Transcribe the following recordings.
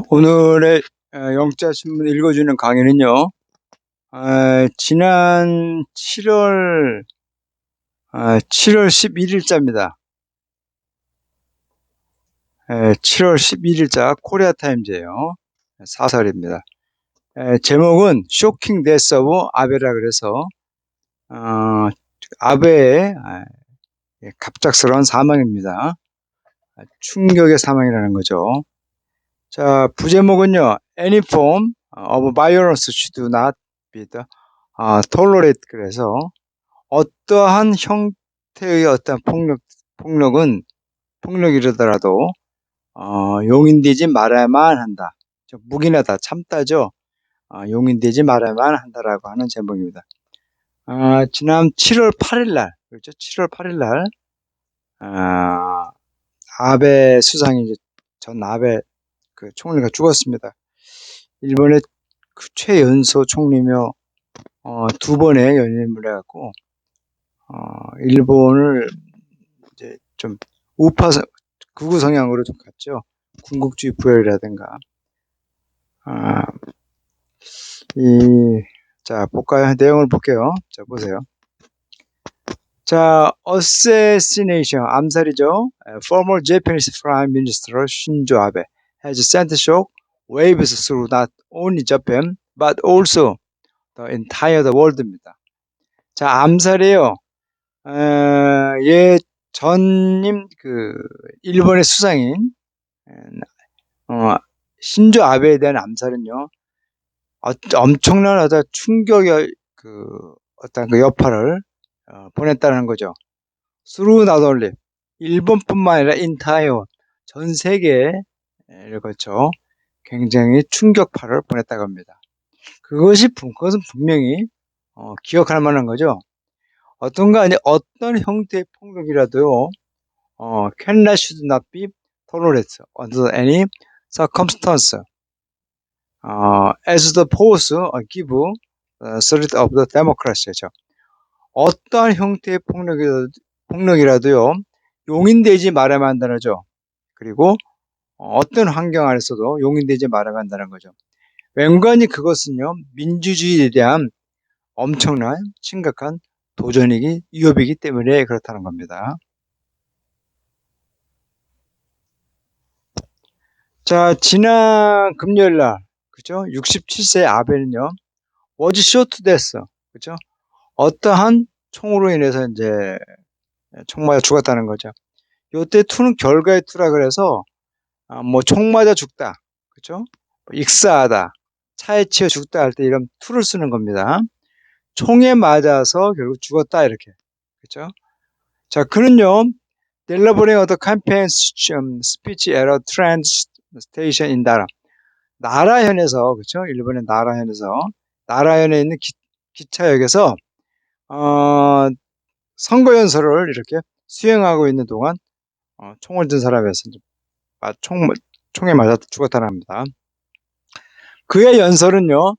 오늘의 영자신문 읽어주는 강의는요, 지난 7월 11일자입니다. 7월 11일자 코리아타임즈예요. 사설입니다. 제목은 쇼킹 데스 오브 아베라 그래서 아베의 갑작스러운 사망입니다. 충격의 사망이라는 거죠. 자, 부제목은요, Any form of violence should not be tolerated. 그래서 어떠한 형태의 어떤 폭력이라더라도 용인되지 말아야만 한다. 묵인하다, 참다죠. 용인되지 말아야만 한다라고 하는 제목입니다. 지난 7월 8일 날, 그렇죠? 7월 8일 날, 아베 수상이 전 아베 그 총리가 죽었습니다. 일본의 그 최연소 총리며 두 번의 연임을 해갖고 일본을 이제 좀 우파 극우 성향으로 좀 갔죠. 군국주의 부혈이라든가. 자, 볼까요? 내용을 볼게요. 자, 보세요. 자, assassination, 암살이죠. Former Japanese Prime Minister Shinzo Abe has sent shock waves through not only Japan but also the entire world입니다. 자, 암살이에요. 전임 일본의 수상인 신조 아베에 대한 암살은요, 엄청난 어떤 충격의 어떤 여파를 보냈다는 거죠. through not only 일본뿐만 아니라 entire 전 세계에 그렇죠. 굉장히 충격파를 보냈다고 합니다. 그것은 분명히 기억할 만한 거죠. 어떤 형태의 폭력이라도요, cannot should not be tolerated under any circumstance as the force give threat of the democracy죠. 어떠한 형태의 폭력이라도요, 용인되지 말아야만 한다는 거죠. 그리고 어떤 환경 안에서도 용인되지 말아야 한다는 거죠. 웬간히 그것은요, 민주주의에 대한 엄청난 심각한 위협이기 때문에 그렇다는 겁니다. 자, 지난 금요일 날, 그죠? 67세 아베는요, was shot to death, 그죠? 어떠한 총으로 인해서 이제 총 맞아 죽었다는 거죠. 요때 투는 결과의 투라 그래서 총 맞아 죽다, 그죠? 익사하다, 차에 치여 죽다 할 때 이런 투를 쓰는 겁니다. 총에 맞아서 결국 죽었다 이렇게, 그죠? 자, 그는요, delivering the campaign speech at a train station in 나라현에서, 그죠? 일본의 나라현에 있는 기차역에서 선거 연설을 이렇게 수행하고 있는 동안 총을 든 사람이었어요. 총에 맞아 죽었다는 겁니다. 그의 연설은요,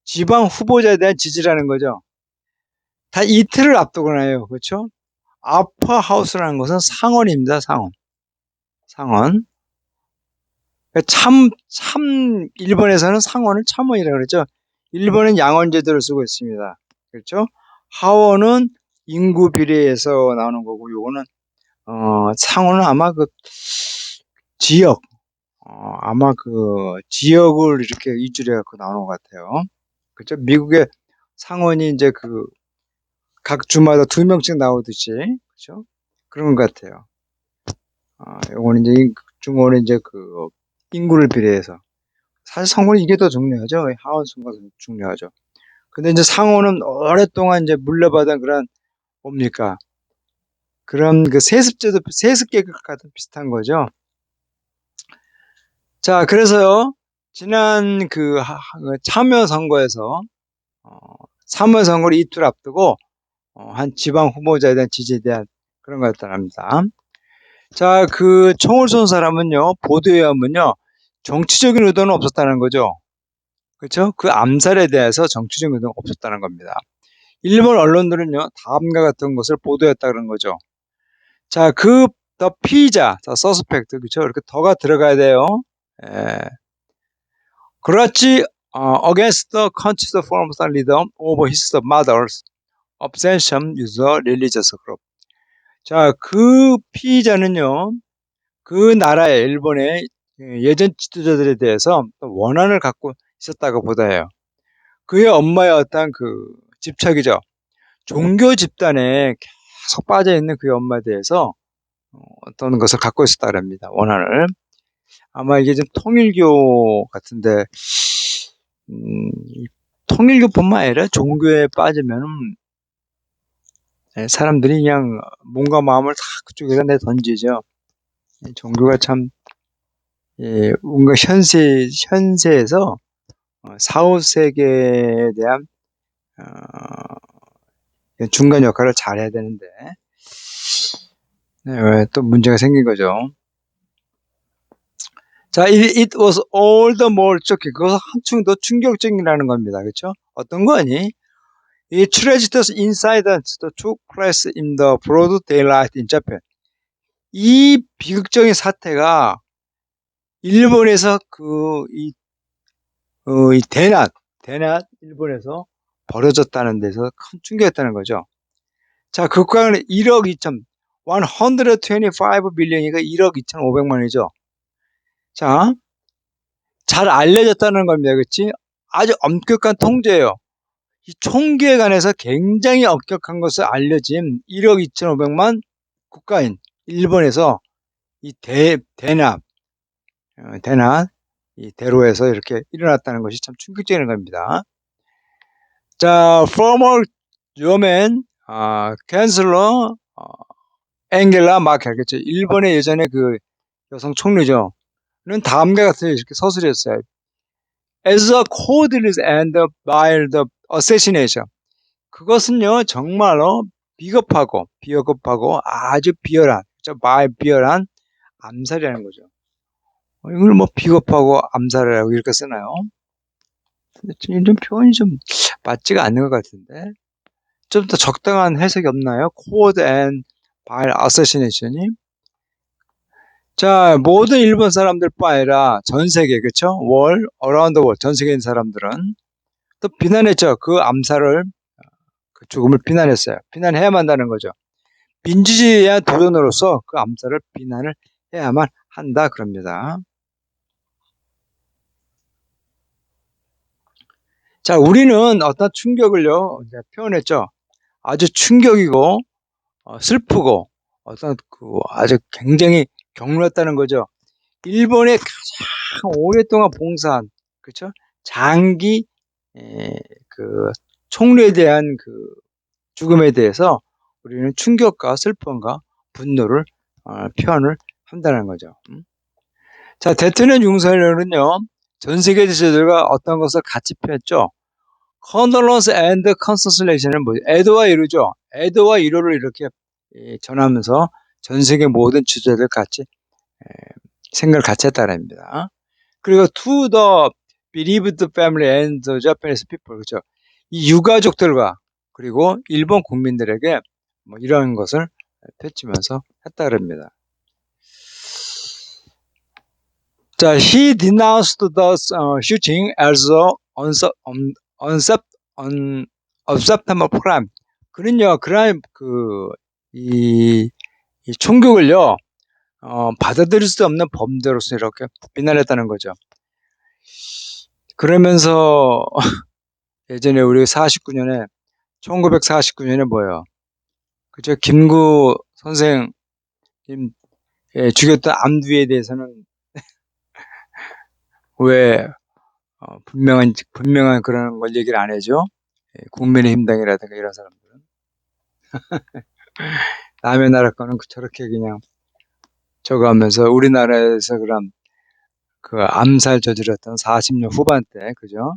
지방 후보자에 대한 지지라는 거죠. 다 이틀을 앞두고 해요. 그렇죠? 아퍼하우스라는 것은 상원입니다. 상원. 일본에서는 상원을 참원이라고 그러죠. 일본은 양원제도를 쓰고 있습니다. 그렇죠? 하원은 인구 비례에서 나오는 거고, 요거는, 상원은 아마 지역을 이렇게 위주로 해갖고 나오는 것 같아요. 그렇죠? 미국의 상원이 이제 각 주마다 2명씩 나오듯이, 그렇죠? 그런 것 같아요. 요거는 이제, 중원은 이제 인구를 비례해서. 사실 상원은 이게 더 중요하죠. 하원 선거가 중요하죠. 근데 이제 상원은 오랫동안 이제 물려받은 뭡니까? 그런 세습 계급 같은 비슷한 거죠. 자, 그래서요, 지난 참여선거에서, 참여선거를 이틀 앞두고, 한 지방 후보자에 대한 지지에 대한 그런 거였다고 합니다. 자, 총을 쏜 사람은요, 보도에 의하면요, 정치적인 의도는 없었다는 거죠. 그렇죠? 그 암살에 대해서 정치적인 의도는 없었다는 겁니다. 일본 언론들은요, 다음과 같은 것을 보도했다 그런 거죠. 자, 더 피의자, 더 서스펙트, 그렇죠? 이렇게 더가 들어가야 돼요. 그렇지, against the country's former leader over his mother's obsession with a religious group. 자, 그 피의자는요, 그 나라의 일본의 예전 지도자들에 대해서 원한을 갖고 있었다고 보다해요. 그의 엄마의 어떤 그 집착이죠. 종교 집단에 계속 빠져 있는 그의 엄마에 대해서 어떤 것을 갖고 있었다고 합니다. 원한을. 아마 이게 좀 통일교 같은데, 이 통일교뿐만 아니라 종교에 빠지면 사람들이 그냥 몸과 마음을 다 그쪽에다 내 던지죠. 종교가 참 뭔가 현세에서 사후 세계에 대한 중간 역할을 잘 해야 되는데 또 문제가 생긴 거죠. 자, it was all the more shocking. 그것은 한층 더 충격적이라는 겁니다. 그렇죠? 어떤 거니? 이 tragedies incidents that took place in the broad daylight in Japan. 이 비극적인 사태가 일본에서 이 대낮 일본에서 벌어졌다는 데서 큰 충격이었다는 거죠. 자, 극광은 1억 2천, 125 빌리언이가 1억 2,500만이죠. 자, 잘 알려졌다는 겁니다. 그렇지? 아주 엄격한 통제예요. 이 총기에 관해서 굉장히 엄격한 것을 알려진 1억 2,500만 국가인 일본에서 이 대낮, 이 대로에서 이렇게 일어났다는 것이 참 충격적인 겁니다. 자, former 유엔 캔슬러 앵겔라 마켈, 그렇죠? 일본의 예전에 그 여성 총리죠. 는 다음과 같이 이렇게 서술했어요. As a cowardly and mild assassination. 그것은요, 정말로 비겁하고 아주 비열한, 비열한 암살이라는 거죠. 이걸 뭐 비겁하고 암살이라고 이렇게 쓰나요? 근데 좀 표현이 좀 맞지가 않는 것 같은데. 좀 더 적당한 해석이 없나요? Cold and vile assassination이. 자, 모든 일본 사람들뿐 아니라 전 세계, 그쵸? around the world, 전 세계인 사람들은 또 비난했죠. 그 암살을, 그 죽음을 비난했어요. 비난해야만 한다는 거죠. 민주주의의 도전으로서 그 암살을 비난을 해야만 한다, 그럽니다. 자, 우리는 어떤 충격을요, 이제 표현했죠. 아주 충격이고, 슬프고, 어떤 아주 굉장히 경로했다는 거죠. 일본에 가장 오랫동안 봉사한, 그렇죠? 장기 그 총리에 대한 그 죽음에 대해서 우리는 충격과 슬픔과 분노를 표현을 한다는 거죠. 자, 대통령 윤석열은요, 전 세계 지도자들과 어떤 것을 같이 폈죠? Condolence and Consolation 뭐죠? 애도와 위로죠. 애도와 위로를 이렇게 전하면서 전 세계 모든 지도자들 같이 생각을 같이 했다는 겁니다. 그리고 to the bereaved family and the Japanese people, 그렇죠? 이 유가족들과 그리고 일본 국민들에게 뭐 이런 것을 펼치면서 했다 그럽니다. 자, he denounced the shooting as unacceptable crime. 그는요, 그런 이 총격을요, 받아들일 수 없는 범죄로서 이렇게 비난했다는 거죠. 그러면서 예전에 우리 1949년에 뭐예요? 그죠? 김구 선생님 죽였던 암두에 대해서는 왜 분명한 그런 걸 얘기를 안 해줘? 국민의힘당이라든가 이런 사람들은 남의 나라 거는 저렇게 그냥 저거 하면서 우리나라에서 그런 그 암살 저질렀던 40년 후반때 그죠?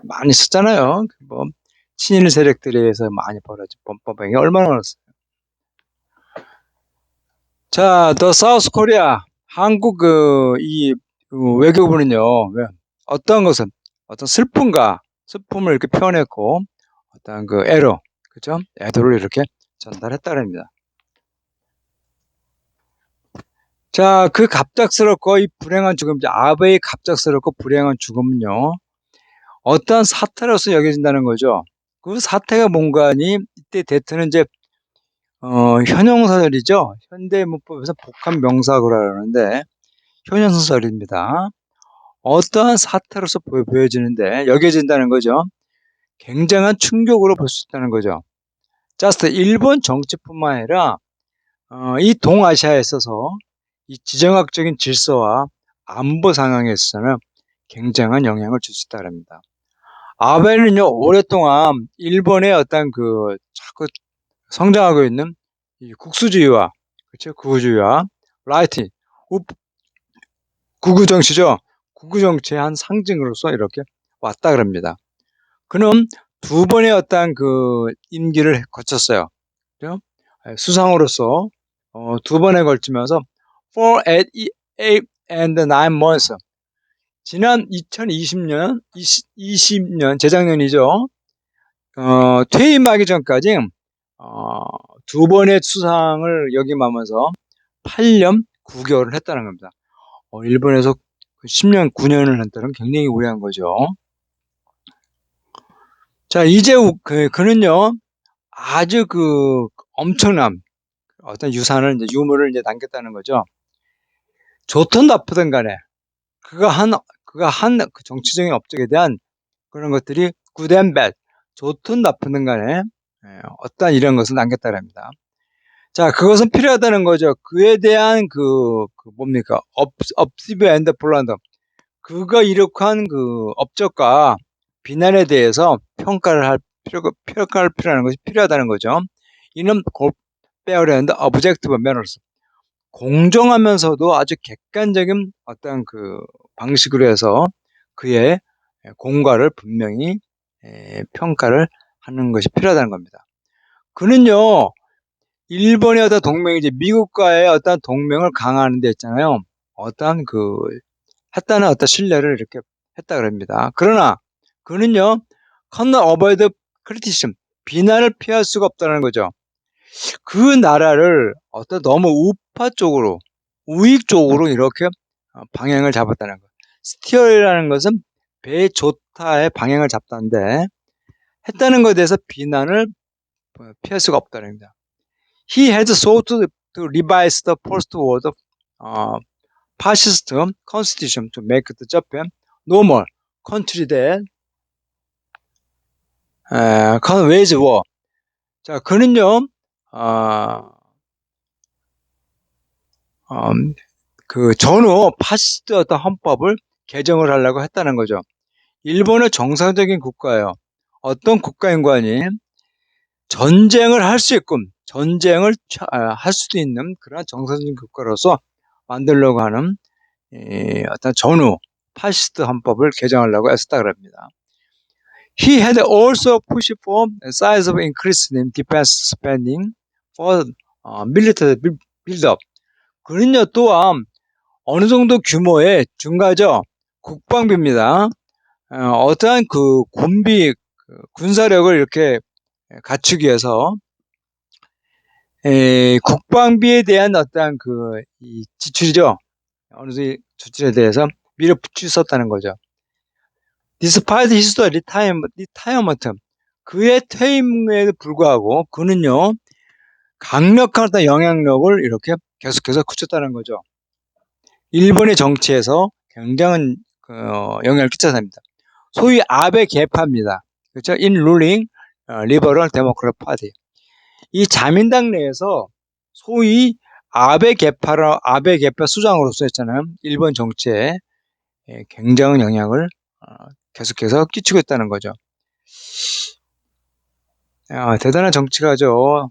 많이 썼잖아요. 뭐 친일 세력들에 의해서 많이 벌어진 범법행위 얼마나 많았어요. 자, 더 사우스 코리아 한국 이 외교부는요. 어떤 것은 어떤 슬픔을 이렇게 표현했고 어떤 그 애로 그죠? 애도를 이렇게 전달했다고 합니다. 자, 그 갑작스럽고 이 불행한 죽음, 아베의 갑작스럽고 불행한 죽음은요, 어떠한 사태로서 여겨진다는 거죠. 그 사태가 뭔가 하니, 이때 대트는 이제, 현형사설이죠. 현대문법에서 복합명사구라 그러는데, 현형사설입니다. 어떠한 사태로서 보여지는데, 여겨진다는 거죠. 굉장한 충격으로 볼 수 있다는 거죠. 자스트 일본 정치뿐만 아니라, 이 동아시아에 있어서 이 지정학적인 질서와 안보 상황에 있어서는 굉장한 영향을 줄 수 있다고 합니다. 아베는요, 오랫동안 일본의 어떤 그 자꾸 성장하고 있는 이 국수주의와, 그렇죠? 구구주의와 라이트, 구구 정치죠. 구구 정치의 한 상징으로서 이렇게 왔다 그럽니다. 그는 두 번의 어떤 그 임기를 거쳤어요. 그죠? 수상으로서 두 번에 걸치면서 8 and 9 months 지난 2020년 20년 재작년이죠. 퇴임하기 전까지 어, 두 번의 수상을 역임하면서 8년 9개월을 했다는 겁니다. 일본에서 10년 9년을 했다는 굉장히 오래 한 거죠. 자, 이제 그는요 아주 그 엄청난 어떤 유산을 이제 유물을 이제 남겼다는 거죠. 좋든 나쁘든 간에 그가 한 그가 한 그 정치적인 업적에 대한 그런 것들이 good and bad 좋든 나쁘든 간에 어떠한 이런 것을 남겼다고 합니다. 자, 그것은 필요하다는 거죠. 그에 대한 그 뭡니까? observe and blame. 그가 이룩한 그 업적과 비난에 대해서 평가를 필요하는 것이 필요하다는 거죠. 이는 fair and objective manners. 공정하면서도 아주 객관적인 어떤 그 방식으로 해서 그의 공과를 분명히 평가를 하는 것이 필요하다는 겁니다. 그는요, 일본의 어떤 동맹이지 미국과의 어떤 동맹을 강화하는 데 있잖아요. 어떤 그 했다는 어떤 신뢰를 이렇게 했다 그럽니다. 그러나 그는요, cannot avoid criticism, 비난을 피할 수가 없다는 거죠. 그 나라를 어떤 너무 우파 쪽으로, 우익 쪽으로 이렇게 방향을 잡았다는 거. 스티어라는 것은 배 좋다의 방향을 잡다는데 했다는 것에 대해서 비난을 피할 수가 없다는 겁니다. He had sought to revise the post-war fascist constitution to make the Japan normal country that can wage war. 자, 그는요, 그 전후 파시스트 어떤 헌법을 개정을 하려고 했다는 거죠. 일본의 정상적인 국가예요. 어떤 국가인관이 전쟁을 할 수 있군, 전쟁을 할 수도 있는 그런 정상적인 국가로서 만들려고 하는 어떤 전후 파시스트 헌법을 개정하려고 애썼다 그럽니다. He had also pushed for a size of increase in defense spending for military build-up. 그는요 또한 어느 정도 규모의 중가죠 국방비입니다. 어떠한 그 군비 군사력을 이렇게 갖추기 위해서 국방비에 대한 어떠한 그 지출이죠. 어느 정도 지출에 대해서 밀어붙였었다는 거죠. Despite his retirement, 그의 퇴임에도 불구하고 그는요 강력한 어떤 영향력을 이렇게 계속해서 굳혔다는 거죠. 일본의 정치에서 굉장한 영향을 끼쳤습니다. 소위 아베 계파입니다. 그렇죠? In ruling liberal democratic party. 이 자민당 내에서 소위 아베 계파 수장으로서 했잖아요. 일본 정치에 굉장한 영향을 계속해서 끼치고 있다는 거죠. 대단한 정치가죠.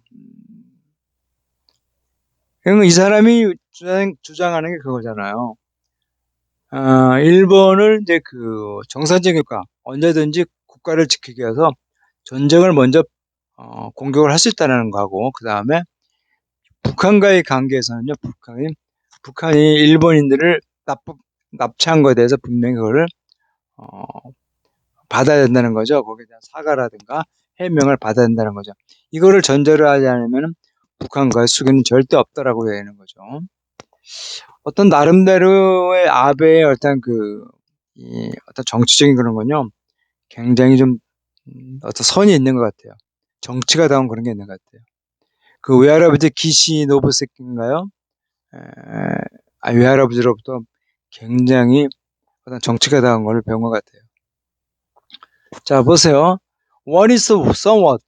이 사람이 주장하는 게 그거잖아요. 일본을 이제 그 정상적인 국가, 언제든지 국가를 지키기 위해서 전쟁을 먼저 공격을 할 수 있다는 거하고, 그 다음에 북한과의 관계에서는요, 북한이 일본인들을 납치한 것에 대해서 분명히 그거를 받아야 된다는 거죠. 거기에 대한 사과라든가 해명을 받아야 된다는 거죠. 이거를 전제로 하지 않으면 북한과의 수교는 절대 없다라고 되는 거죠. 어떤 나름대로의 아베의 어떤 어떤 정치적인 그런 건요, 굉장히 좀, 어떤 선이 있는 것 같아요. 정치가 다운 그런 게 있는 것 같아요. 그 외할아버지 기시 노부세키인가요? 에, 외할아버지로부터 굉장히 어떤 정치가 다운 걸 배운 것 같아요. 자, 보세요. What is somewhat?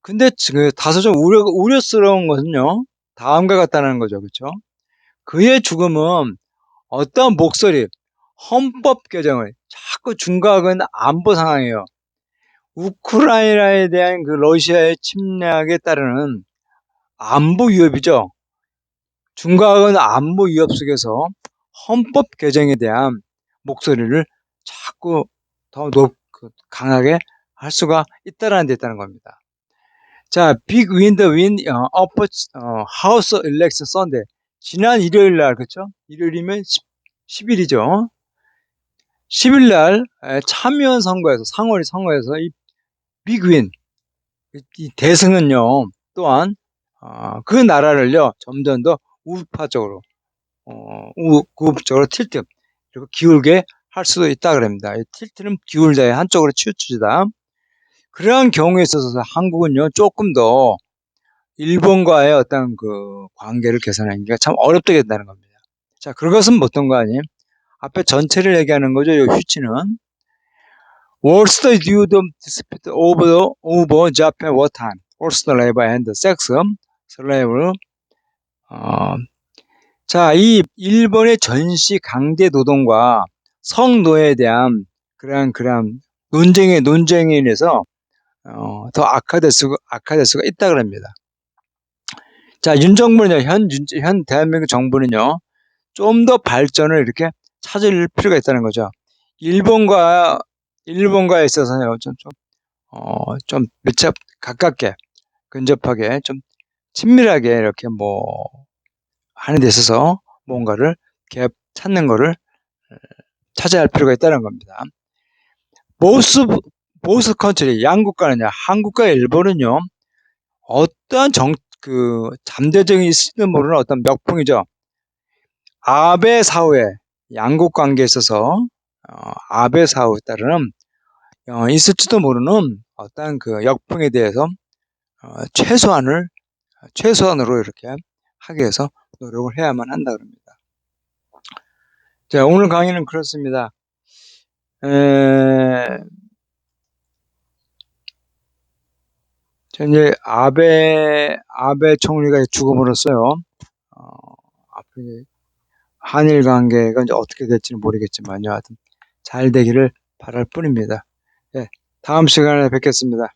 근데 다소 좀 우려스러운 것은요, 다음과 같다는 거죠. 그렇죠? 그의 죽음은 어떤 목소리, 헌법 개정을 자꾸 중각은 안보 상황이에요. 우크라이나에 대한 그 러시아의 침략에 따르는 안보 위협이죠. 중각은 안보 위협 속에서 헌법 개정에 대한 목소리를 자꾸 강하게 할 수가 있다는 데 있다는 겁니다. 자, 빅 윈드 윈 하우스 일렉션 썬데 지난 일요일 날 그렇죠? 일요일이면 10일이죠. 10일 날 참여연 선거에서 상원 선거에서 이 빅윈 이 대승은요 또한 그 나라를요 점점 더 우파적으로 우급적으로 틸트 그리고 기울게 할 수도 있다 그럽니다. 이 틸트는 기울자의 한쪽으로 치우치다. 그러한 경우에 있어서 한국은요 조금 더 일본과의 어떤 그 관계를 개선하기가 참 어렵게 된다는 겁니다. 자, 그것은 어떤 거 아니에요? 앞에 전체를 얘기하는 거죠. 이 휴치는 Worst due to dispute over Japan wartime, forced labor and sex slave. 어, 자, 이 일본의 전시 강제 노동과 성노예에 대한 그러한 논쟁에 인해서 더 악화될 수가 있다 그럽니다. 자, 윤 정부는요, 현 대한민국 정부는요, 좀 더 발전을 이렇게 찾을 필요가 있다는 거죠. 일본과, 일본과에 있어서요, 좀 밀착, 가깝게, 근접하게, 좀 친밀하게 이렇게 하는 데 있어서 뭔가를 찾는 거를 찾아야 할 필요가 있다는 겁니다. 보스, 보스 컨트리, 양국가는요, 한국과 일본은요, 어떠한 잠재적인 있을지도 모르는 어떤 멱풍이죠. 아베 사후에 양국 관계에 있어서 아베 사후에 따르는 있을지도 모르는 어떤 그 역풍에 대해서 최소한으로 이렇게 하기 위해서 노력을 해야만 한다 그럽니다. 자, 오늘 강의는 그렇습니다. 이제 아베 총리가 죽음으로써요. 앞으로 한일 관계가 이제 어떻게 될지는 모르겠지만요. 하여튼 잘 되기를 바랄 뿐입니다. 네, 다음 시간에 뵙겠습니다.